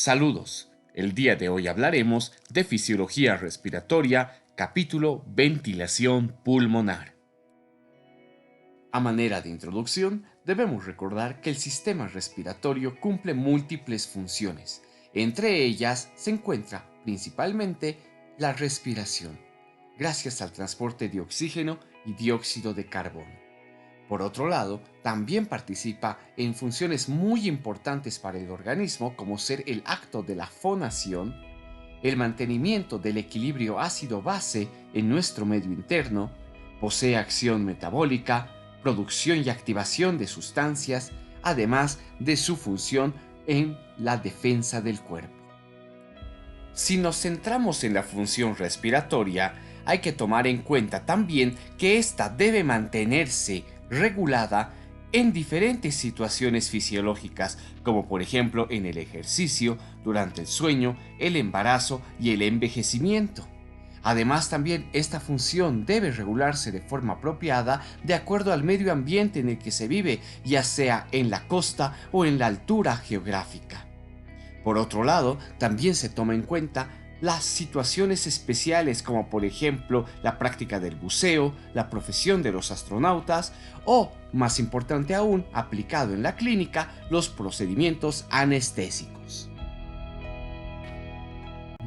Saludos. El día de hoy hablaremos de fisiología respiratoria, capítulo Ventilación pulmonar. A manera de introducción, debemos recordar que el sistema respiratorio cumple múltiples funciones. Entre ellas se encuentra principalmente la respiración, gracias al transporte de oxígeno y dióxido de carbono. Por otro lado, también participa en funciones muy importantes para el organismo, como ser el acto de la fonación, el mantenimiento del equilibrio ácido-base en nuestro medio interno, posee acción metabólica, producción y activación de sustancias, además de su función en la defensa del cuerpo. Si nos centramos en la función respiratoria, hay que tomar en cuenta también que ésta debe mantenerse regulada en diferentes situaciones fisiológicas, como por ejemplo en el ejercicio, durante el sueño, el embarazo y el envejecimiento. Además, también esta función debe regularse de forma apropiada de acuerdo al medio ambiente en el que se vive, ya sea en la costa o en la altura geográfica. Por otro lado, también se toma en cuenta las situaciones especiales como por ejemplo la práctica del buceo, la profesión de los astronautas o, más importante aún, aplicado en la clínica, los procedimientos anestésicos.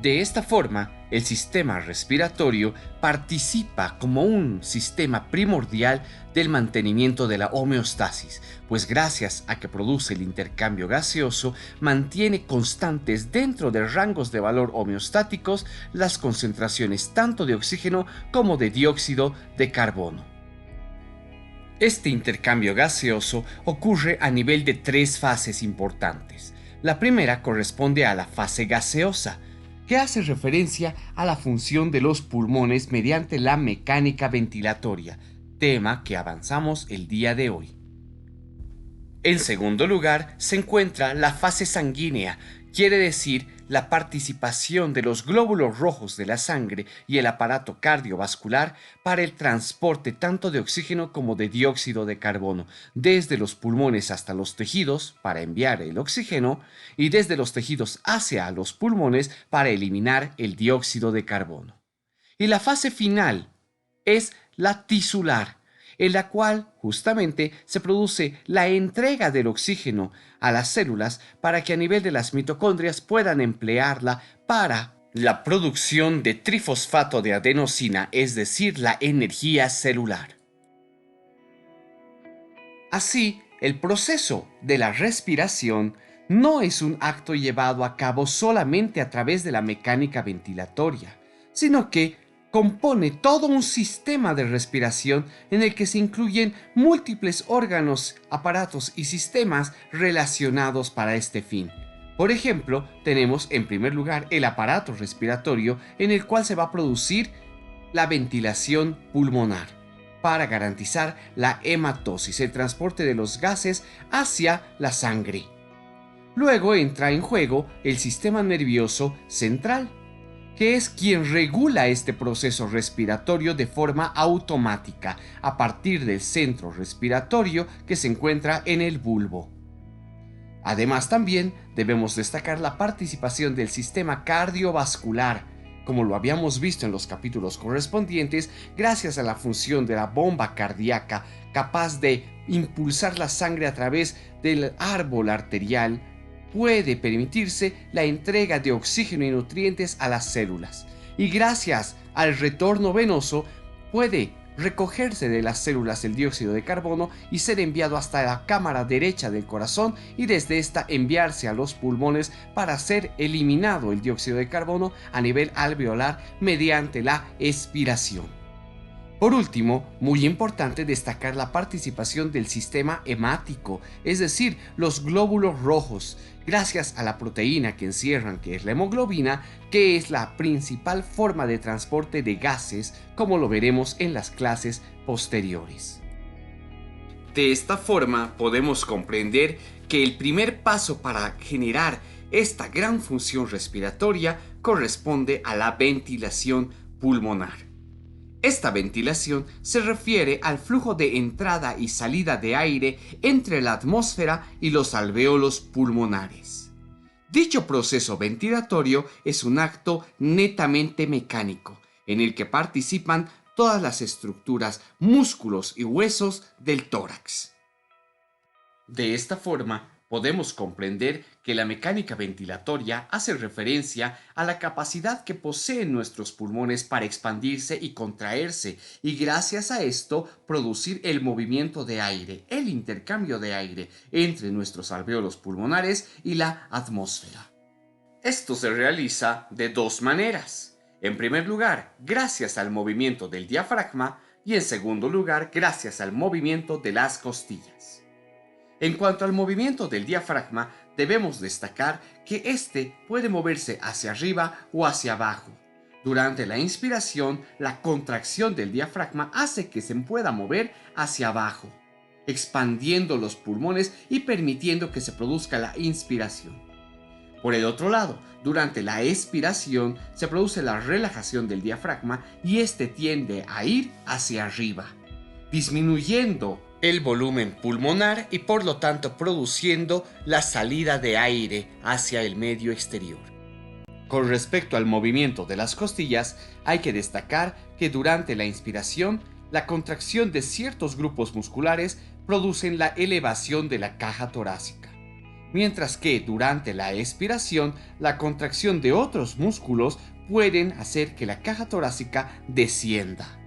De esta forma, el sistema respiratorio participa como un sistema primordial del mantenimiento de la homeostasis, pues gracias a que produce el intercambio gaseoso, mantiene constantes dentro de rangos de valor homeostáticos las concentraciones tanto de oxígeno como de dióxido de carbono. Este intercambio gaseoso ocurre a nivel de tres fases importantes. La primera corresponde a la fase gaseosa, que hace referencia a la función de los pulmones mediante la mecánica ventilatoria, tema que avanzamos el día de hoy. En segundo lugar, se encuentra la fase sanguínea, quiere decir la participación de los glóbulos rojos de la sangre y el aparato cardiovascular para el transporte tanto de oxígeno como de dióxido de carbono, desde los pulmones hasta los tejidos para enviar el oxígeno y desde los tejidos hacia los pulmones para eliminar el dióxido de carbono. Y la fase final es la tisular, en la cual justamente se produce la entrega del oxígeno a las células para que a nivel de las mitocondrias puedan emplearla para la producción de trifosfato de adenosina, es decir, la energía celular. Así, el proceso de la respiración no es un acto llevado a cabo solamente a través de la mecánica ventilatoria, sino que compone todo un sistema de respiración en el que se incluyen múltiples órganos, aparatos y sistemas relacionados para este fin. Por ejemplo, tenemos en primer lugar el aparato respiratorio en el cual se va a producir la ventilación pulmonar para garantizar la hematosis, el transporte de los gases hacia la sangre. Luego entra en juego el sistema nervioso central, que es quien regula este proceso respiratorio de forma automática a partir del centro respiratorio que se encuentra en el bulbo. Además, también debemos destacar la participación del sistema cardiovascular, como lo habíamos visto en los capítulos correspondientes, gracias a la función de la bomba cardíaca capaz de impulsar la sangre a través del árbol arterial. Puede permitirse la entrega de oxígeno y nutrientes a las células, y gracias al retorno venoso puede recogerse de las células el dióxido de carbono y ser enviado hasta la cámara derecha del corazón y desde esta enviarse a los pulmones para ser eliminado el dióxido de carbono a nivel alveolar mediante la expiración. Por último, muy importante destacar la participación del sistema hemático, es decir, los glóbulos rojos, gracias a la proteína que encierran, que es la hemoglobina, que es la principal forma de transporte de gases, como lo veremos en las clases posteriores. De esta forma podemos comprender que el primer paso para generar esta gran función respiratoria corresponde a la ventilación pulmonar. Esta ventilación se refiere al flujo de entrada y salida de aire entre la atmósfera y los alvéolos pulmonares. Dicho proceso ventilatorio es un acto netamente mecánico, en el que participan todas las estructuras, músculos y huesos del tórax. De esta forma, podemos comprender que la mecánica ventilatoria hace referencia a la capacidad que poseen nuestros pulmones para expandirse y contraerse, y gracias a esto producir el movimiento de aire, el intercambio de aire entre nuestros alvéolos pulmonares y la atmósfera. Esto se realiza de dos maneras. En primer lugar, gracias al movimiento del diafragma, y en segundo lugar, gracias al movimiento de las costillas. En cuanto al movimiento del diafragma, debemos destacar que éste puede moverse hacia arriba o hacia abajo. Durante la inspiración, la contracción del diafragma hace que se pueda mover hacia abajo, expandiendo los pulmones y permitiendo que se produzca la inspiración. Por el otro lado, durante la expiración se produce la relajación del diafragma y éste tiende a ir hacia arriba, disminuyendo el volumen pulmonar y por lo tanto produciendo la salida de aire hacia el medio exterior. Con respecto al movimiento de las costillas, hay que destacar que durante la inspiración, la contracción de ciertos grupos musculares producen la elevación de la caja torácica, mientras que durante la expiración, la contracción de otros músculos pueden hacer que la caja torácica descienda.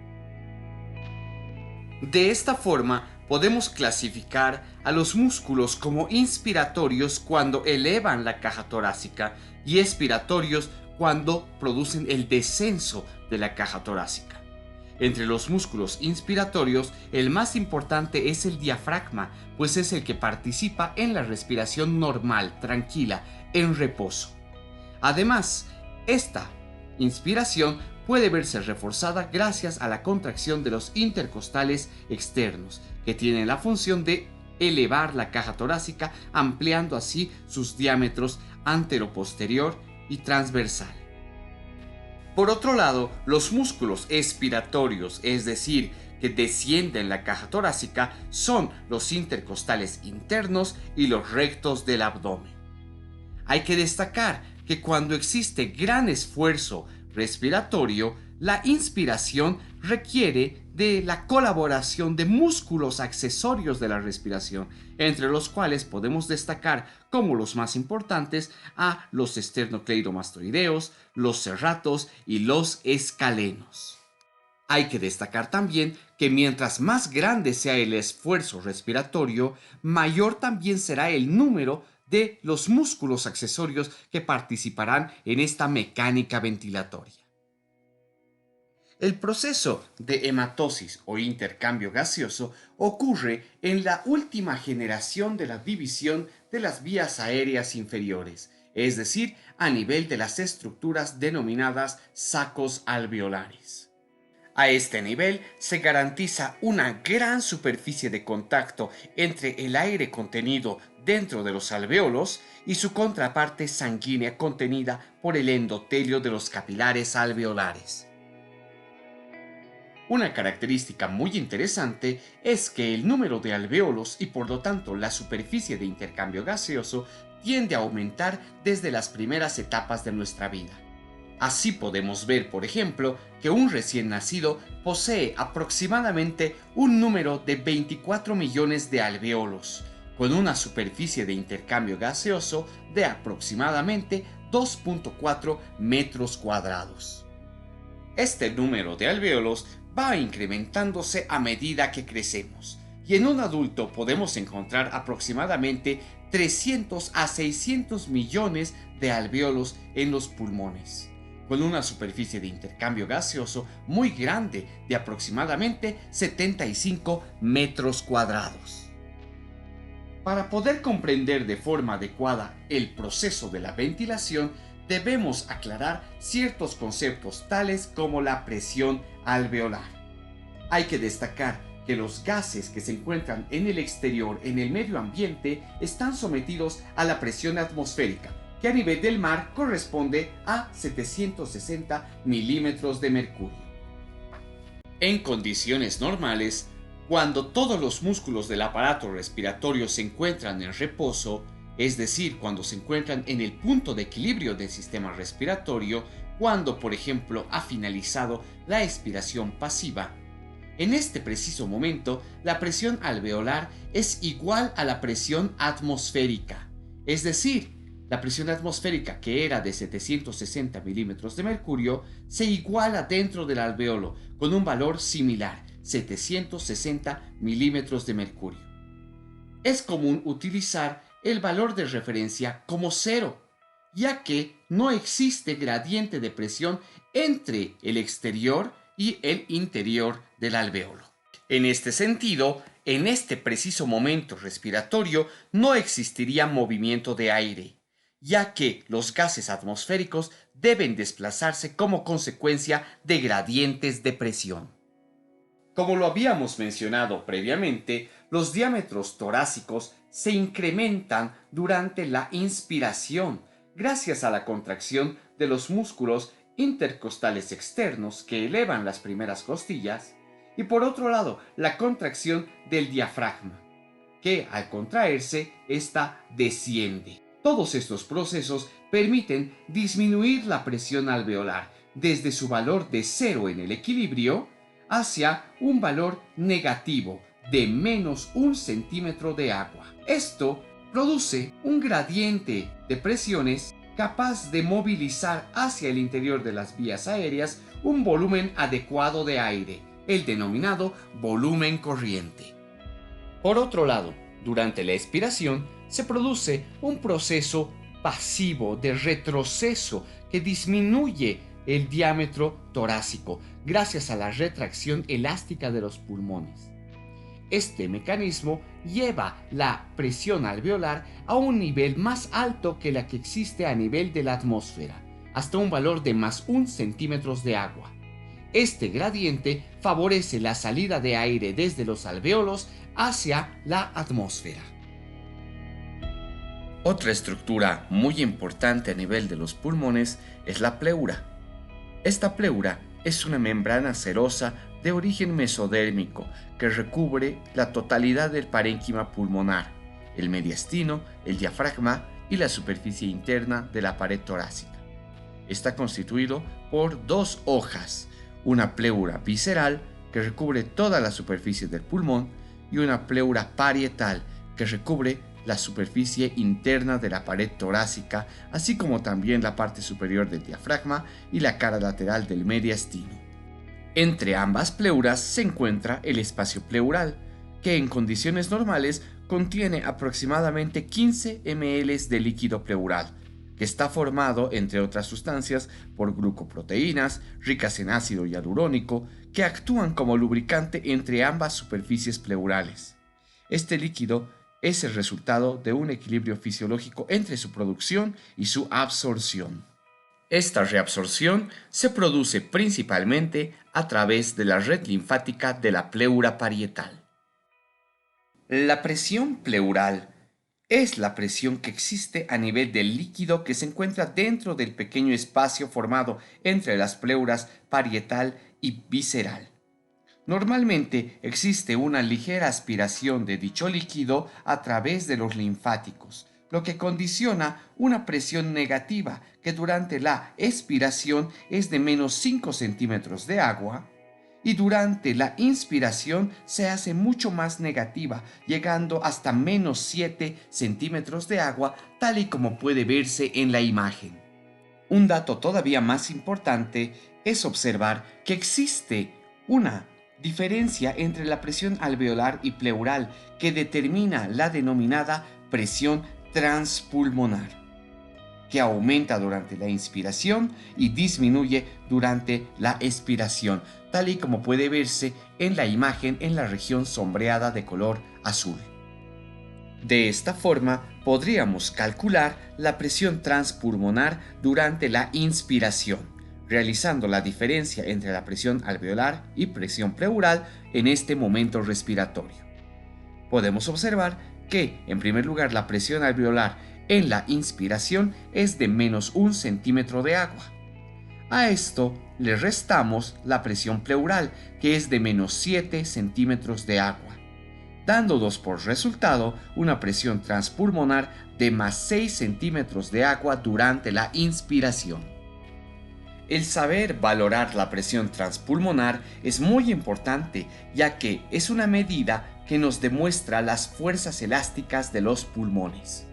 De esta forma, podemos clasificar a los músculos como inspiratorios cuando elevan la caja torácica y expiratorios cuando producen el descenso de la caja torácica. Entre los músculos inspiratorios, el más importante es el diafragma, pues es el que participa en la respiración normal, tranquila, en reposo. Además, esta inspiración puede verse reforzada gracias a la contracción de los intercostales externos, que tienen la función de elevar la caja torácica, ampliando así sus diámetros anteroposterior y transversal. Por otro lado, los músculos expiratorios, es decir, que descienden la caja torácica, son los intercostales internos y los rectos del abdomen. Hay que destacar que cuando existe gran esfuerzo respiratorio, la inspiración requiere de la colaboración de músculos accesorios de la respiración, entre los cuales podemos destacar como los más importantes a los esternocleidomastoideos, los serratos y los escalenos. Hay que destacar también que mientras más grande sea el esfuerzo respiratorio, mayor también será el número de los músculos accesorios que participarán en esta mecánica ventilatoria. El proceso de hematosis o intercambio gaseoso ocurre en la última generación de la división de las vías aéreas inferiores, es decir, a nivel de las estructuras denominadas sacos alveolares. A este nivel se garantiza una gran superficie de contacto entre el aire contenido dentro de los alvéolos y su contraparte sanguínea contenida por el endotelio de los capilares alveolares. Una característica muy interesante es que el número de alvéolos y por lo tanto la superficie de intercambio gaseoso tiende a aumentar desde las primeras etapas de nuestra vida. Así podemos ver, por ejemplo, que un recién nacido posee aproximadamente un número de 24 millones de alvéolos, con una superficie de intercambio gaseoso de aproximadamente 2.4 metros cuadrados. Este número de alvéolos va incrementándose a medida que crecemos, y en un adulto podemos encontrar aproximadamente 300 a 600 millones de alvéolos en los pulmones, con una superficie de intercambio gaseoso muy grande de aproximadamente 75 metros cuadrados. Para poder comprender de forma adecuada el proceso de la ventilación, debemos aclarar ciertos conceptos tales como la presión alveolar. Hay que destacar que los gases que se encuentran en el exterior, en el medio ambiente, están sometidos a la presión atmosférica, que a nivel del mar corresponde a 760 milímetros de mercurio. En condiciones normales, cuando todos los músculos del aparato respiratorio se encuentran en reposo, es decir, cuando se encuentran en el punto de equilibrio del sistema respiratorio, cuando, por ejemplo, ha finalizado la expiración pasiva. En este preciso momento, la presión alveolar es igual a la presión atmosférica, es decir, la presión atmosférica, que era de 760 milímetros de mercurio, se iguala dentro del alveolo con un valor similar, 760 milímetros de mercurio. Es común utilizar el valor de referencia como cero, ya que no existe gradiente de presión entre el exterior y el interior del alveolo. En este sentido, en este preciso momento respiratorio no existiría movimiento de aire, ya que los gases atmosféricos deben desplazarse como consecuencia de gradientes de presión. Como lo habíamos mencionado previamente, los diámetros torácicos se incrementan durante la inspiración gracias a la contracción de los músculos intercostales externos que elevan las primeras costillas y por otro lado la contracción del diafragma, que al contraerse, ésta desciende. Todos estos procesos permiten disminuir la presión alveolar desde su valor de 0 en el equilibrio hacia un valor negativo de menos 1 centímetro de agua. Esto produce un gradiente de presiones capaz de movilizar hacia el interior de las vías aéreas un volumen adecuado de aire, el denominado volumen corriente. Por otro lado, durante la expiración se produce un proceso pasivo de retroceso que disminuye el diámetro torácico gracias a la retracción elástica de los pulmones. Este mecanismo lleva la presión alveolar a un nivel más alto que la que existe a nivel de la atmósfera, hasta un valor de más 1 centímetro de agua. Este gradiente favorece la salida de aire desde los alvéolos hacia la atmósfera. Otra estructura muy importante a nivel de los pulmones es la pleura. Esta pleura es una membrana serosa de origen mesodérmico que recubre la totalidad del parénquima pulmonar, el mediastino, el diafragma y la superficie interna de la pared torácica. Está constituido por dos hojas, una pleura visceral que recubre toda la superficie del pulmón y una pleura parietal que recubre la superficie interna de la pared torácica, así como también la parte superior del diafragma y la cara lateral del mediastino. Entre ambas pleuras se encuentra el espacio pleural, que en condiciones normales contiene aproximadamente 15 ml de líquido pleural, que está formado, entre otras sustancias, por glucoproteínas ricas en ácido hialurónico que actúan como lubricante entre ambas superficies pleurales. Este líquido es el resultado de un equilibrio fisiológico entre su producción y su absorción. Esta reabsorción se produce principalmente a través de la red linfática de la pleura parietal. La presión pleural es la presión que existe a nivel del líquido que se encuentra dentro del pequeño espacio formado entre las pleuras parietal y visceral. Normalmente existe una ligera aspiración de dicho líquido a través de los linfáticos, lo que condiciona una presión negativa que durante la expiración es de menos 5 centímetros de agua y durante la inspiración se hace mucho más negativa, llegando hasta menos 7 centímetros de agua, tal y como puede verse en la imagen. Un dato todavía más importante es observar que existe una diferencia entre la presión alveolar y pleural que determina la denominada presión transpulmonar, que aumenta durante la inspiración y disminuye durante la expiración, tal y como puede verse en la imagen en la región sombreada de color azul. De esta forma, podríamos calcular la presión transpulmonar durante la inspiración, realizando la diferencia entre la presión alveolar y presión pleural en este momento respiratorio. Podemos observar que, en primer lugar, la presión alveolar en la inspiración es de menos 1 centímetro de agua. A esto le restamos la presión pleural, que es de menos 7 centímetros de agua. dándonos por resultado una presión transpulmonar de más 6 centímetros de agua durante la inspiración. El saber valorar la presión transpulmonar es muy importante, ya que es una medida que nos demuestra las fuerzas elásticas de los pulmones.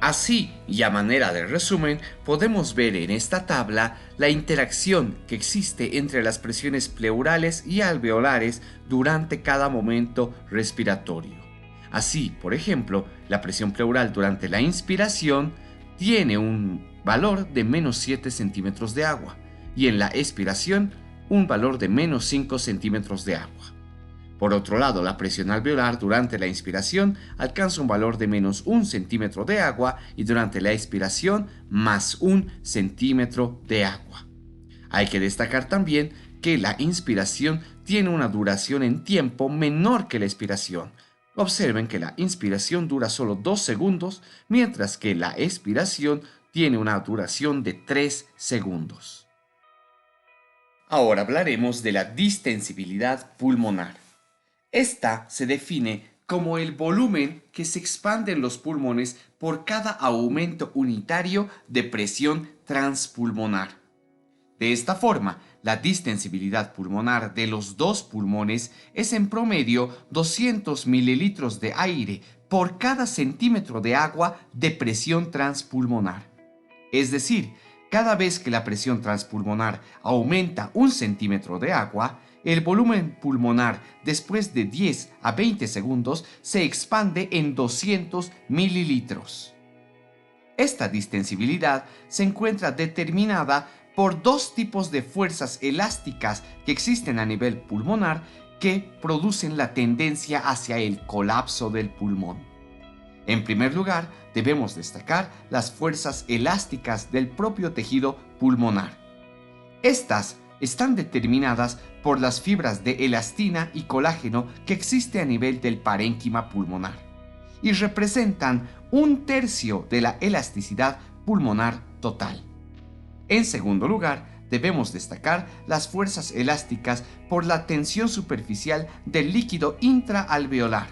Así, y a manera de resumen, podemos ver en esta tabla la interacción que existe entre las presiones pleurales y alveolares durante cada momento respiratorio. Así, por ejemplo, la presión pleural durante la inspiración tiene un valor de menos 7 centímetros de agua y en la expiración un valor de menos 5 centímetros de agua. Por otro lado, la presión alveolar durante la inspiración alcanza un valor de menos 1 centímetro de agua y durante la expiración más 1 centímetro de agua. Hay que destacar también que la inspiración tiene una duración en tiempo menor que la expiración. Observen que la inspiración dura solo 2 segundos, mientras que la expiración tiene una duración de 3 segundos. Ahora hablaremos de la distensibilidad pulmonar. Esta se define como el volumen que se expande en los pulmones por cada aumento unitario de presión transpulmonar. De esta forma, la distensibilidad pulmonar de los dos pulmones es en promedio 200 mililitros de aire por cada centímetro de agua de presión transpulmonar. Es decir, cada vez que la presión transpulmonar aumenta 1 centímetro de agua, el volumen pulmonar después de 10 a 20 segundos se expande en 200 mililitros. Esta distensibilidad se encuentra determinada por dos tipos de fuerzas elásticas que existen a nivel pulmonar que producen la tendencia hacia el colapso del pulmón. En primer lugar, debemos destacar las fuerzas elásticas del propio tejido pulmonar. Estas están determinadas por las fibras de elastina y colágeno que existe a nivel del parénquima pulmonar y representan 1/3 de la elasticidad pulmonar total. En segundo lugar, debemos destacar las fuerzas elásticas por la tensión superficial del líquido intraalveolar.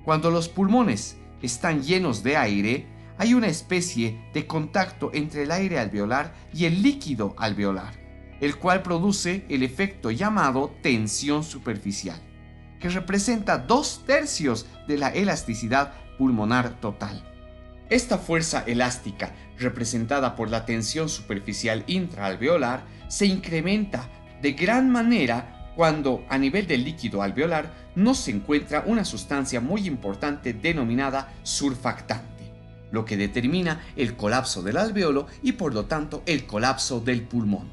Cuando los pulmones están llenos de aire, hay una especie de contacto entre el aire alveolar y el líquido alveolar, el cual produce el efecto llamado tensión superficial, que representa 2/3 de la elasticidad pulmonar total. Esta fuerza elástica, representada por la tensión superficial intraalveolar, se incrementa de gran manera cuando a nivel del líquido alveolar no se encuentra una sustancia muy importante denominada surfactante, lo que determina el colapso del alveolo y por lo tanto el colapso del pulmón.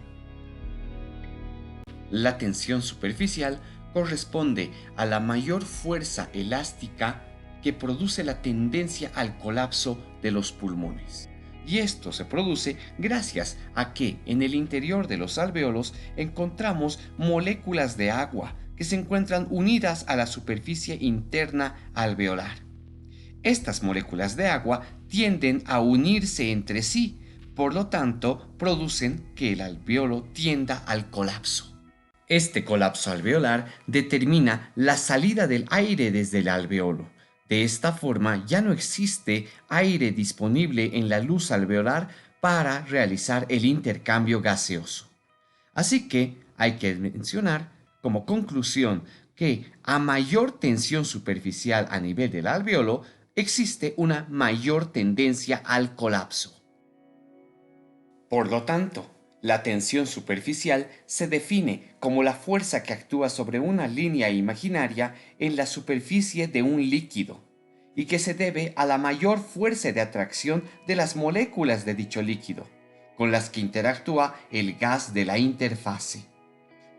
La tensión superficial corresponde a la mayor fuerza elástica que produce la tendencia al colapso de los pulmones. Y esto se produce gracias a que en el interior de los alveolos encontramos moléculas de agua que se encuentran unidas a la superficie interna alveolar. Estas moléculas de agua tienden a unirse entre sí, por lo tanto producen que el alveolo tienda al colapso. Este colapso alveolar determina la salida del aire desde el alveolo. De esta forma ya no existe aire disponible en la luz alveolar para realizar el intercambio gaseoso. Así que hay que mencionar como conclusión que a mayor tensión superficial a nivel del alveolo existe una mayor tendencia al colapso. Por lo tanto, la tensión superficial se define como la fuerza que actúa sobre una línea imaginaria en la superficie de un líquido y que se debe a la mayor fuerza de atracción de las moléculas de dicho líquido, con las que interactúa el gas de la interfase.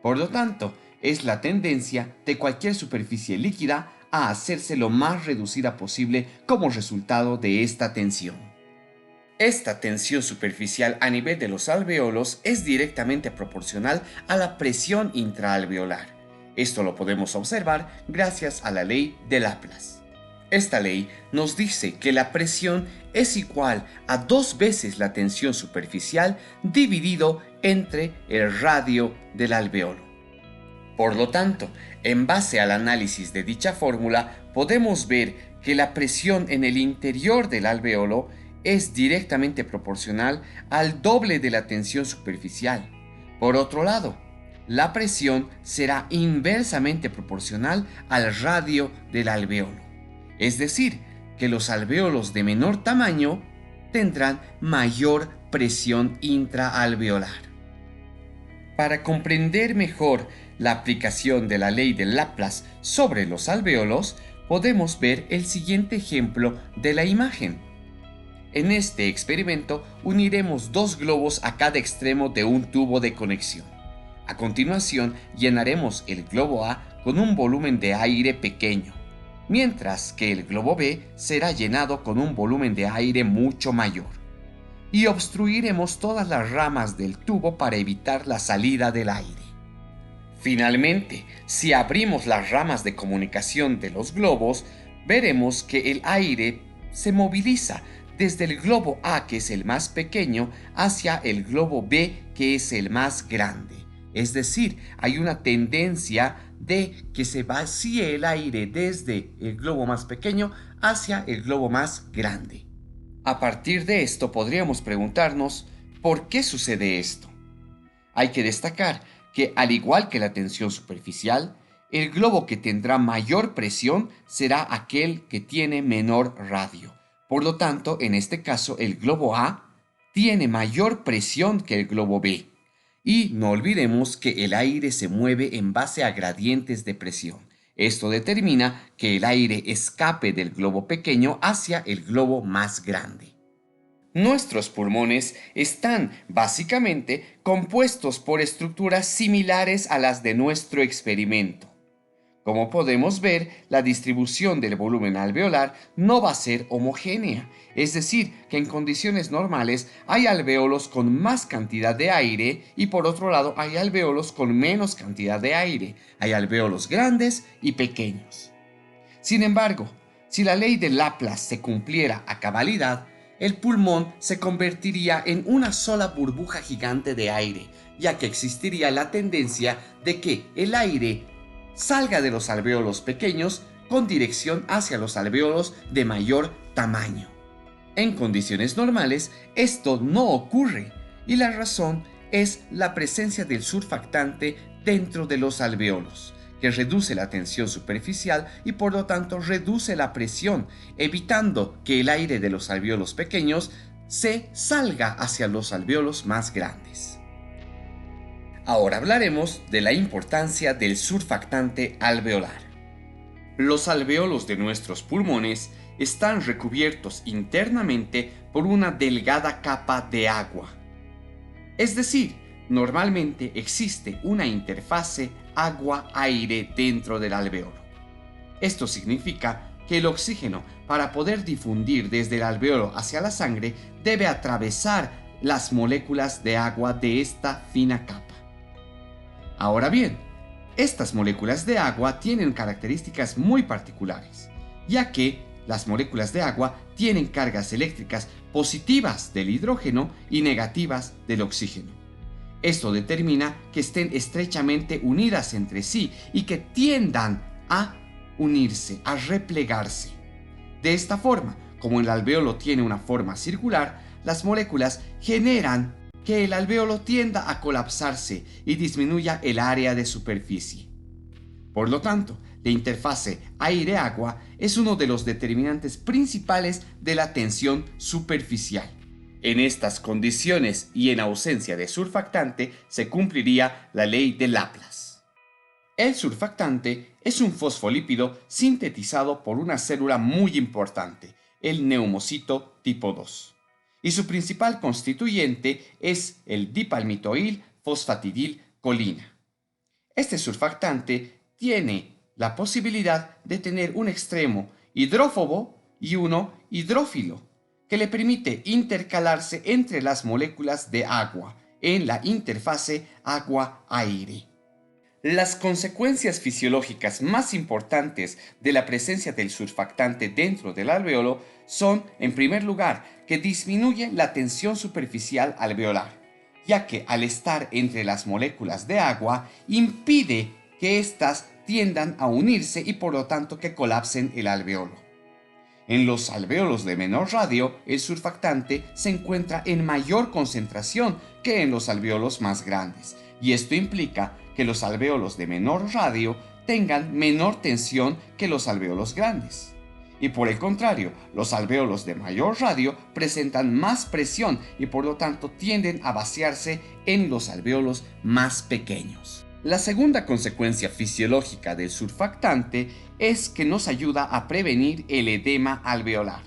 Por lo tanto, es la tendencia de cualquier superficie líquida a hacerse lo más reducida posible como resultado de esta tensión. Esta tensión superficial a nivel de los alveolos es directamente proporcional a la presión intraalveolar. Esto lo podemos observar gracias a la ley de Laplace. Esta ley nos dice que la presión es igual a 2 veces la tensión superficial dividido entre el radio del alveolo. Por lo tanto, en base al análisis de dicha fórmula, podemos ver que la presión en el interior del alvéolo es directamente proporcional al doble de la tensión superficial. Por otro lado, la presión será inversamente proporcional al radio del alvéolo. Es decir, que los alvéolos de menor tamaño tendrán mayor presión intraalveolar. Para comprender mejor la aplicación de la ley de Laplace sobre los alvéolos, podemos ver el siguiente ejemplo de la imagen. En este experimento uniremos dos globos a cada extremo de un tubo de conexión. A continuación, llenaremos el globo A con un volumen de aire pequeño, mientras que el globo B será llenado con un volumen de aire mucho mayor. Y obstruiremos todas las ramas del tubo para evitar la salida del aire. Finalmente, si abrimos las ramas de comunicación de los globos, veremos que el aire se moviliza desde el globo A, que es el más pequeño, hacia el globo B, que es el más grande. Es decir, hay una tendencia de que se vacíe el aire desde el globo más pequeño hacia el globo más grande. A partir de esto podríamos preguntarnos, ¿por qué sucede esto? Hay que destacar que, al igual que la tensión superficial, el globo que tendrá mayor presión será aquel que tiene menor radio. Por lo tanto, en este caso, el globo A tiene mayor presión que el globo B. Y no olvidemos que el aire se mueve en base a gradientes de presión. Esto determina que el aire escape del globo pequeño hacia el globo más grande. Nuestros pulmones están básicamente compuestos por estructuras similares a las de nuestro experimento. Como podemos ver, la distribución del volumen alveolar no va a ser homogénea, es decir, que en condiciones normales hay alvéolos con más cantidad de aire y por otro lado hay alvéolos con menos cantidad de aire, hay alvéolos grandes y pequeños. Sin embargo, si la ley de Laplace se cumpliera a cabalidad, el pulmón se convertiría en una sola burbuja gigante de aire, ya que existiría la tendencia de que el aire salga de los alvéolos pequeños con dirección hacia los alvéolos de mayor tamaño. En condiciones normales, esto no ocurre, y la razón es la presencia del surfactante dentro de los alvéolos, que reduce la tensión superficial y por lo tanto reduce la presión, evitando que el aire de los alvéolos pequeños se salga hacia los alvéolos más grandes. Ahora hablaremos de la importancia del surfactante alveolar. Los alvéolos de nuestros pulmones están recubiertos internamente por una delgada capa de agua. Es decir, normalmente existe una interfase agua-aire dentro del alvéolo. Esto significa que el oxígeno, para poder difundir desde el alvéolo hacia la sangre, debe atravesar las moléculas de agua de esta fina capa. Ahora bien, estas moléculas de agua tienen características muy particulares, ya que las moléculas de agua tienen cargas eléctricas positivas del hidrógeno y negativas del oxígeno. Esto determina que estén estrechamente unidas entre sí y que tiendan a unirse, a replegarse. De esta forma, como el alvéolo tiene una forma circular, las moléculas generan que el alvéolo tienda a colapsarse y disminuya el área de superficie. Por lo tanto, la interfase aire-agua es uno de los determinantes principales de la tensión superficial. En estas condiciones y en ausencia de surfactante se cumpliría la ley de Laplace. El surfactante es un fosfolípido sintetizado por una célula muy importante, el neumocito tipo 2. Y su principal constituyente es el dipalmitoil fosfatidilcolina. Este surfactante tiene la posibilidad de tener un extremo hidrófobo y uno hidrófilo, que le permite intercalarse entre las moléculas de agua en la interfase agua-aire. Las consecuencias fisiológicas más importantes de la presencia del surfactante dentro del alvéolo son, en primer lugar, que disminuye la tensión superficial alveolar, ya que al estar entre las moléculas de agua impide que éstas tiendan a unirse y por lo tanto que colapsen el alveolo. En los alvéolos de menor radio, el surfactante se encuentra en mayor concentración que en los alvéolos más grandes, y esto implica que los alvéolos de menor radio tengan menor tensión que los alvéolos grandes. Y por el contrario, los alvéolos de mayor radio presentan más presión y por lo tanto tienden a vaciarse en los alvéolos más pequeños. La segunda consecuencia fisiológica del surfactante es que nos ayuda a prevenir el edema alveolar.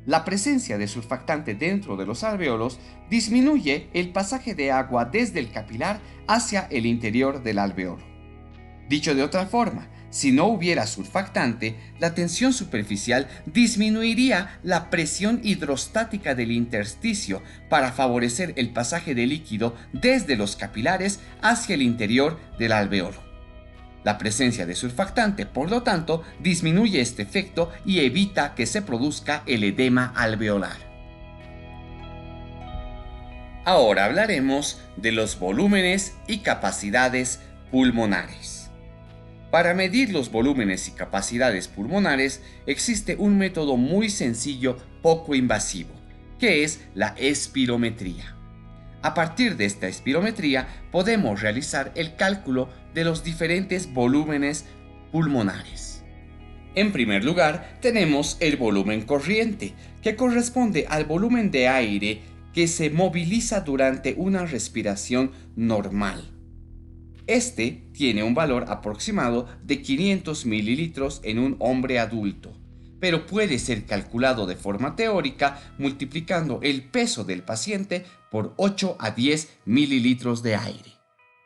La presencia de surfactante dentro de los alvéolos disminuye el pasaje de agua desde el capilar hacia el interior del alvéolo. Dicho de otra forma, si no hubiera surfactante, la tensión superficial disminuiría la presión hidrostática del intersticio para favorecer el pasaje de líquido desde los capilares hacia el interior del alvéolo. La presencia de surfactante, por lo tanto, disminuye este efecto y evita que se produzca el edema alveolar. Ahora hablaremos de los volúmenes y capacidades pulmonares. Para medir los volúmenes y capacidades pulmonares existe un método muy sencillo, poco invasivo, que es la espirometría. A partir de esta espirometría podemos realizar el cálculo de los diferentes volúmenes pulmonares. En primer lugar, tenemos el volumen corriente, que corresponde al volumen de aire que se moviliza durante una respiración normal. Este tiene un valor aproximado de 500 mililitros en un hombre adulto, pero puede ser calculado de forma teórica multiplicando el peso del paciente por 8 a 10 mililitros de aire.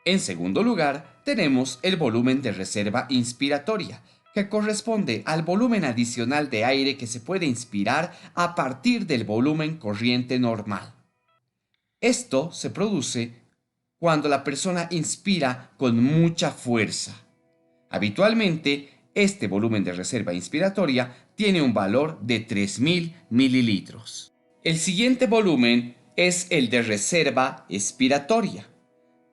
En segundo lugar, tenemos el volumen de reserva inspiratoria, que corresponde al volumen adicional de aire que se puede inspirar a partir del volumen corriente normal. Esto se produce cuando la persona inspira con mucha fuerza. Habitualmente, este volumen de reserva inspiratoria tiene un valor de 3000 mililitros. El siguiente volumen es el de reserva expiratoria,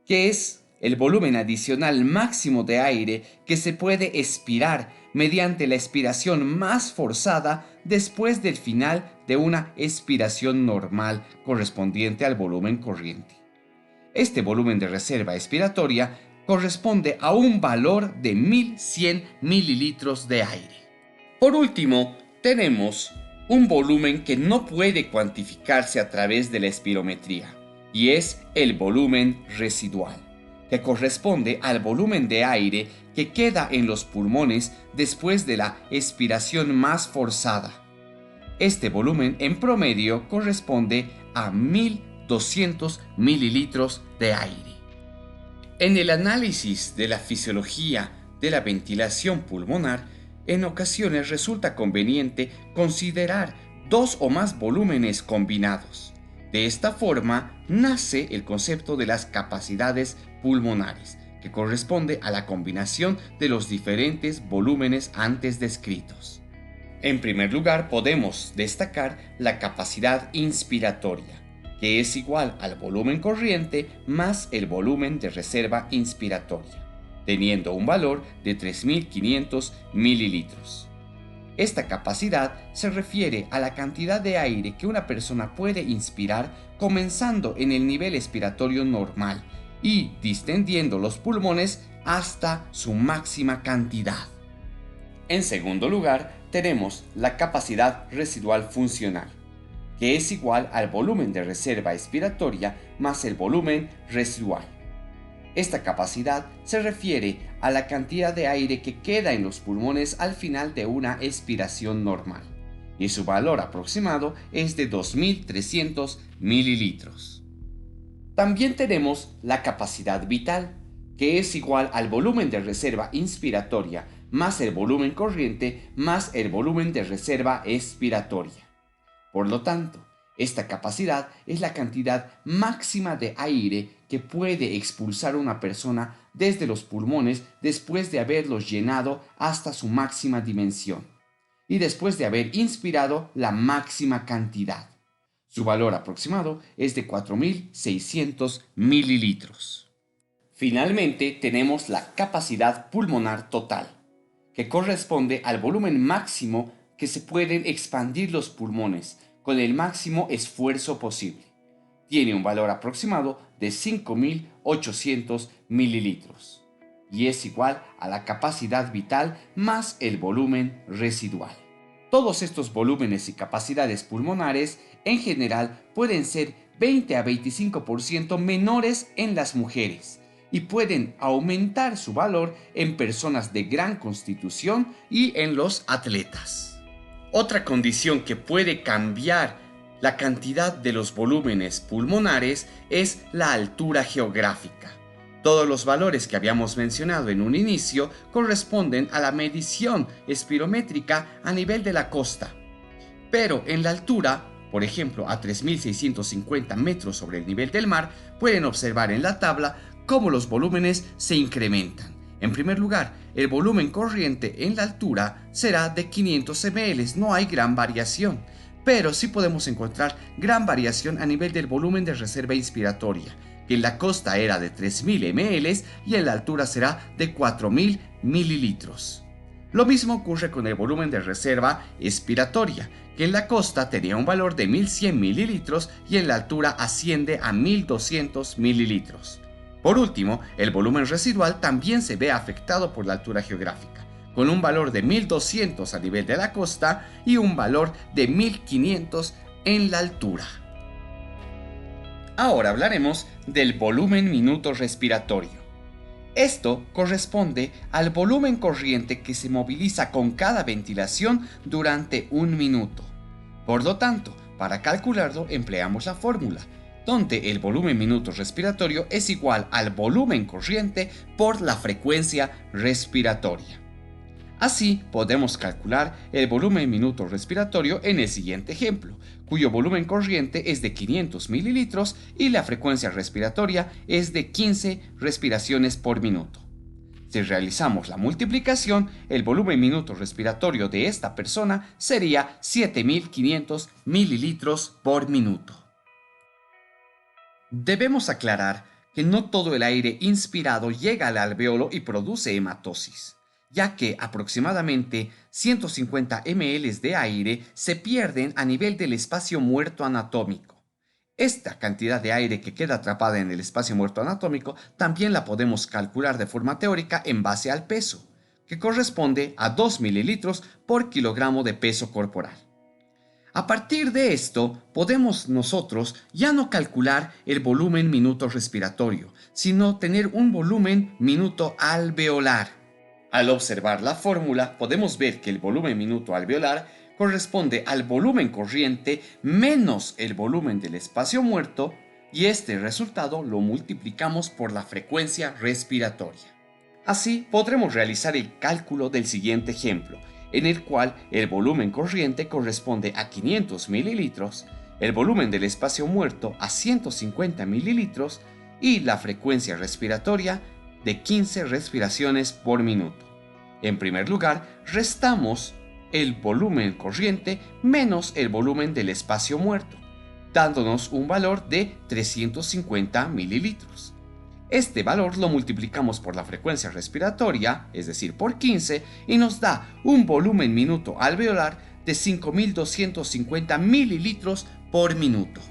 que es el volumen adicional máximo de aire que se puede expirar mediante la expiración más forzada después del final de una expiración normal correspondiente al volumen corriente. Este volumen de reserva expiratoria corresponde a un valor de 1100 mililitros de aire. Por último, tenemos un volumen que no puede cuantificarse a través de la espirometría, y es el volumen residual, que corresponde al volumen de aire que queda en los pulmones después de la expiración más forzada. Este volumen en promedio corresponde a 1200 mililitros de aire. En el análisis de la fisiología de la ventilación pulmonar, en ocasiones resulta conveniente considerar dos o más volúmenes combinados. De esta forma nace el concepto de las capacidades pulmonares, que corresponde a la combinación de los diferentes volúmenes antes descritos. En primer lugar, podemos destacar la capacidad inspiratoria, que es igual al volumen corriente más el volumen de reserva inspiratoria, teniendo un valor de 3500 mililitros. Esta capacidad se refiere a la cantidad de aire que una persona puede inspirar comenzando en el nivel expiratorio normal y distendiendo los pulmones hasta su máxima cantidad. En segundo lugar, tenemos la capacidad residual funcional, que es igual al volumen de reserva expiratoria más el volumen residual. Esta capacidad se refiere a la cantidad de aire que queda en los pulmones al final de una expiración normal, y su valor aproximado es de 2300 mililitros. También tenemos la capacidad vital, que es igual al volumen de reserva inspiratoria más el volumen corriente más el volumen de reserva expiratoria. Por lo tanto, esta capacidad es la cantidad máxima de aire que puede expulsar una persona desde los pulmones después de haberlos llenado hasta su máxima dimensión y después de haber inspirado la máxima cantidad. Su valor aproximado es de 4600 mililitros. Finalmente tenemos la capacidad pulmonar total, que corresponde al volumen máximo que se pueden expandir los pulmones con el máximo esfuerzo posible. Tiene un valor aproximado de 5.800 mililitros y es igual a la capacidad vital más el volumen residual. Todos estos volúmenes y capacidades pulmonares en general pueden ser 20 a 25% menores en las mujeres y pueden aumentar su valor en personas de gran constitución y en los atletas. Otra condición que puede cambiar la cantidad de los volúmenes pulmonares es la altura geográfica. Todos los valores que habíamos mencionado en un inicio corresponden a la medición espirométrica a nivel de la costa. Pero en la altura, por ejemplo a 3.650 metros sobre el nivel del mar, pueden observar en la tabla cómo los volúmenes se incrementan. En primer lugar, el volumen corriente en la altura será de 500 ml, no hay gran variación, pero sí podemos encontrar gran variación a nivel del volumen de reserva inspiratoria, que en la costa era de 3.000 ml y en la altura será de 4.000 mililitros. Lo mismo ocurre con el volumen de reserva expiratoria, que en la costa tenía un valor de 1.100 mililitros y en la altura asciende a 1.200 mililitros. Por último, el volumen residual también se ve afectado por la altura geográfica, con un valor de 1.200 a nivel de la costa y un valor de 1.500 en la altura. Ahora hablaremos del volumen minuto respiratorio. Esto corresponde al volumen corriente que se moviliza con cada ventilación durante un minuto. Por lo tanto, para calcularlo empleamos la fórmula, donde el volumen minuto respiratorio es igual al volumen corriente por la frecuencia respiratoria. Así podemos calcular el volumen minuto respiratorio en el siguiente ejemplo, cuyo volumen corriente es de 500 mililitros y la frecuencia respiratoria es de 15 respiraciones por minuto. Si realizamos la multiplicación, el volumen minuto respiratorio de esta persona sería 7.500 mililitros por minuto. Debemos aclarar que no todo el aire inspirado llega al alvéolo y produce hematosis, ya que aproximadamente 150 ml de aire se pierden a nivel del espacio muerto anatómico. Esta cantidad de aire que queda atrapada en el espacio muerto anatómico también la podemos calcular de forma teórica en base al peso, que corresponde a 2 mililitros por kilogramo de peso corporal. A partir de esto, podemos nosotros ya no calcular el volumen minuto respiratorio, sino tener un volumen minuto alveolar. Al observar la fórmula, podemos ver que el volumen minuto alveolar corresponde al volumen corriente menos el volumen del espacio muerto, y este resultado lo multiplicamos por la frecuencia respiratoria. Así podremos realizar el cálculo del siguiente ejemplo, en el cual el volumen corriente corresponde a 500 mililitros, el volumen del espacio muerto a 150 mililitros y la frecuencia respiratoria de 15 respiraciones por minuto. En primer lugar, restamos el volumen corriente menos el volumen del espacio muerto, dándonos un valor de 350 mililitros. Este valor lo multiplicamos por la frecuencia respiratoria, es decir, por 15, y nos da un volumen minuto alveolar de 5.250 mililitros por minuto.